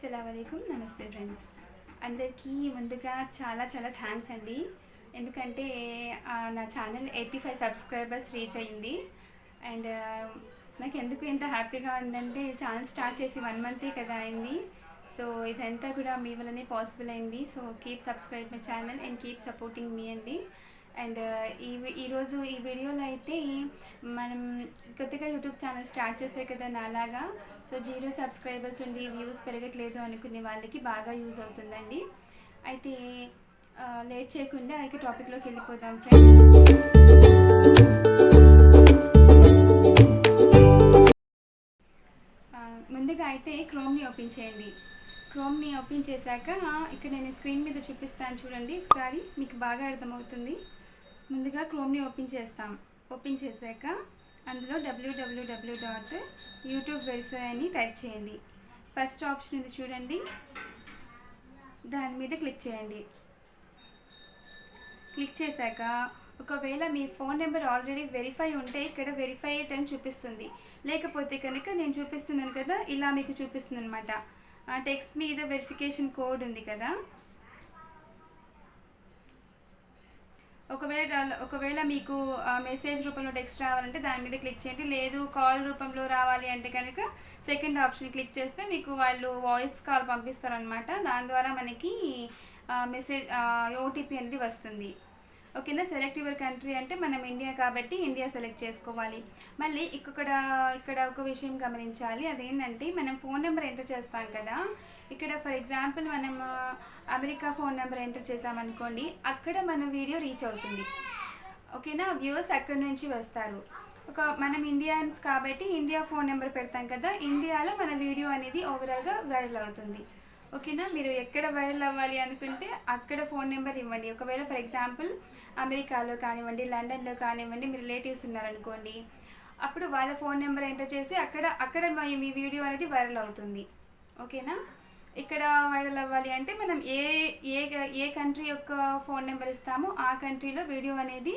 అస్సలాముఅలైకుం నమస్తే ఫ్రెండ్స్ అందరికీ ముందుగా చాలా చాలా థ్యాంక్స్ అండి. ఎందుకంటే నా ఛానల్ 85 సబ్స్క్రైబర్స్ రీచ్ అయ్యింది. అండ్ నాకు ఎందుకు ఇంత హ్యాపీగా ఉందంటే ఛానల్ స్టార్ట్ చేసి 1 మంతే కదా అయింది. సో ఇదంతా కూడా మీ వల్లనే పాసిబుల్ అయింది. So keep subscribe my channel and keep supporting మీ అండి. అండ్ ఈరోజు ఈ వీడియోలో అయితే మనం కొత్తగా యూట్యూబ్ ఛానల్ స్టార్ట్ చేస్తే కదా నాలాగా, సో 0 సబ్స్క్రైబర్స్ ఉండి వ్యూస్ పెరగట్లేదు అనుకునే వాళ్ళకి బాగా యూజ్ అవుతుందండి. అయితే లేట్ చేయకుండా అయితే టాపిక్లోకి వెళ్ళిపోదాం ఫ్రెండ్స్. ముందుగా అయితే క్రోమ్ని ఓపెన్ చేయండి. క్రోమ్ని ఓపెన్ చేశాక ఇక్కడ నేను స్క్రీన్ మీద చూపిస్తాను చూడండి, ఒకసారి మీకు బాగా అర్థమవుతుంది. ముందుగా క్రోమ్ని ఓపెన్ చేస్తాం. ఓపెన్ చేశాక అందులో www.youtube-verify అని టైప్ చేయండి. ఫస్ట్ ఆప్షన్ ఉంది చూడండి, దాని మీద క్లిక్ చేయండి. క్లిక్ చేశాక ఒకవేళ మీ ఫోన్ నెంబర్ ఆల్రెడీ వెరిఫై ఉంటే ఇక్కడ వెరిఫైడ్ అని చూపిస్తుంది. లేకపోతే కనుక నేను చూపిస్తున్నాను కదా, ఇలా మీకు చూపిస్తుంది అనమాట. టెక్స్ట్ మీద వెరిఫికేషన్ కోడ్ ఉంది కదా, ఒకవేళ మీకు మెసేజ్ రూపంలో టెక్స్ట్ రావాలంటే దాని మీద క్లిక్ చేయండి. లేదు కాల్ రూపంలో రావాలి అంటే కనుక సెకండ్ ఆప్షన్ క్లిక్ చేస్తే మీకు వాళ్ళు వాయిస్ కాల్ పంపిస్తారనమాట. దాని ద్వారా మనకి మెసేజ్ ఓటీపీ అనేది వస్తుంది. ఓకేనా. సెలెక్ట్ యువర్ కంట్రీ అంటే మనం ఇండియా కాబట్టి ఇండియా సెలెక్ట్ చేసుకోవాలి. మళ్ళీ ఇక్కడ ఒక విషయం గమనించాలి, అదేంటంటే మనం ఫోన్ నెంబర్ ఎంటర్ చేస్తాం కదా, ఇక్కడ ఫర్ ఎగ్జాంపుల్ మనం అమెరికా ఫోన్ నెంబర్ ఎంటర్ చేసామనుకోండి, అక్కడ మన వీడియో రీచ్ అవుతుంది. ఓకేనా. వ్యూవర్స్ అక్కడి నుంచి వస్తారు. మనం ఇండియన్స్ కాబట్టి ఇండియా ఫోన్ నెంబర్ పెడతాం కదా, ఇండియాలో మన వీడియో అనేది ఓవరాల్గా వైరల్ అవుతుంది. ఓకేనా. మీరు ఎక్కడ వైరల్ అవ్వాలి అనుకుంటే అక్కడ ఫోన్ నెంబర్ ఇవ్వండి. ఒకవేళ ఫర్ ఎగ్జాంపుల్ అమెరికాలో కానివ్వండి, లండన్లో కానివ్వండి, మీ రిలేటివ్స్ ఉన్నారనుకోండి, అప్పుడు వాళ్ళ ఫోన్ నెంబర్ ఎంటర్ చేసి అక్కడ మీ వీడియో అనేది వైరల్ అవుతుంది. ఓకేనా. ఇక్కడ వైరల్ అవ్వాలి అంటే మనం ఏ కంట్రీ యొక్క ఫోన్ నెంబర్ ఇస్తామో ఆ కంట్రీలో వీడియో అనేది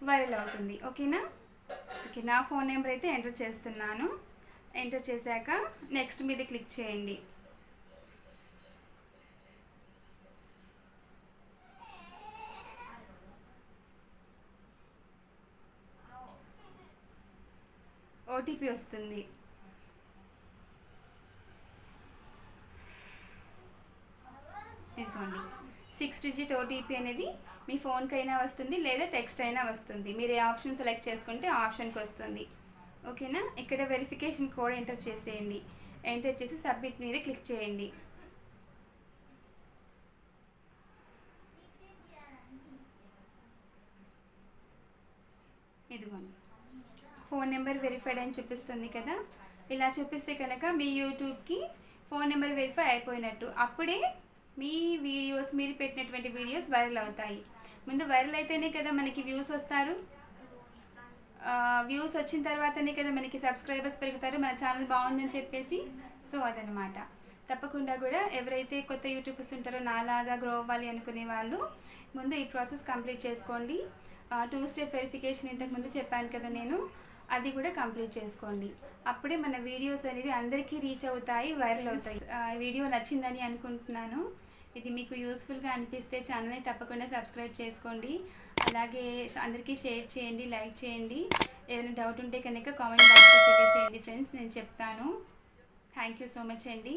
వైరల్ అవుతుంది. ఓకేనా. ఓకే, నా ఫోన్ నెంబర్ అయితే ఎంటర్ చేస్తున్నాను. ఎంటర్ చేశాక నెక్స్ట్ మీద క్లిక్ చేయండి. ఓటీపీ వస్తుంది. ఇదిగోండి, 6 డిజిట్ ఓటీపీ అనేది మీ ఫోన్కి అయినా వస్తుంది, లేదా టెక్స్ట్ అయినా వస్తుంది. మీరు ఏ ఆప్షన్ సెలెక్ట్ చేసుకుంటే ఆ ఆప్షన్కి వస్తుంది. ఓకేనా. ఇక్కడ వెరిఫికేషన్ కోడ్ ఎంటర్ చేసేయండి. ఎంటర్ చేసి సబ్మిట్ మీద క్లిక్ చేయండి. ఇదిగోండి, ఫోన్ నెంబర్ వెరిఫైడ్ అని చూపిస్తుంది కదా. ఇలా చూపిస్తే కనుక మీ యూట్యూబ్కి ఫోన్ నెంబర్ వెరిఫై అయిపోయినట్టు. అప్పుడే మీ వీడియోస్, మీరు పెట్టినటువంటి వీడియోస్ వైరల్ అవుతాయి. ముందు వైరల్ అయితేనే కదా మనకి వ్యూస్ వస్తారు. వ్యూస్ వచ్చిన తర్వాతనే కదా మనకి సబ్స్క్రైబర్స్ పెరుగుతారు, మన ఛానల్ బాగుందని చెప్పేసి. సో అదనమాట. తప్పకుండా కూడా ఎవరైతే కొత్త యూట్యూబర్స్ ఉంటారో నాలాగా గ్రో అవ్వాలి అనుకునే వాళ్ళు ముందు ఈ ప్రాసెస్ కంప్లీట్ చేసుకోండి. 2 స్టెప్ వెరిఫికేషన్ ఇంతకుముందు చెప్పాను కదా నేను, అది కూడా కంప్లీట్ చేసుకోండి. అప్పుడే మన వీడియోస్ అనేవి అందరికీ రీచ్ అవుతాయి, వైరల్ అవుతాయి. వీడియో నచ్చిందని అనుకుంటున్నాను. ఇది మీకు యూస్ఫుల్గా అనిపిస్తే ఛానల్ని తప్పకుండా సబ్స్క్రైబ్ చేసుకోండి. అలాగే అందరికీ షేర్ చేయండి, లైక్ చేయండి. ఏమైనా డౌట్ ఉంటే కనుక కామెంట్ బాక్స్లో తెలియజేయండి ఫ్రెండ్స్, నేను చెప్తాను. థ్యాంక్ యూ సో మచ్ అండి.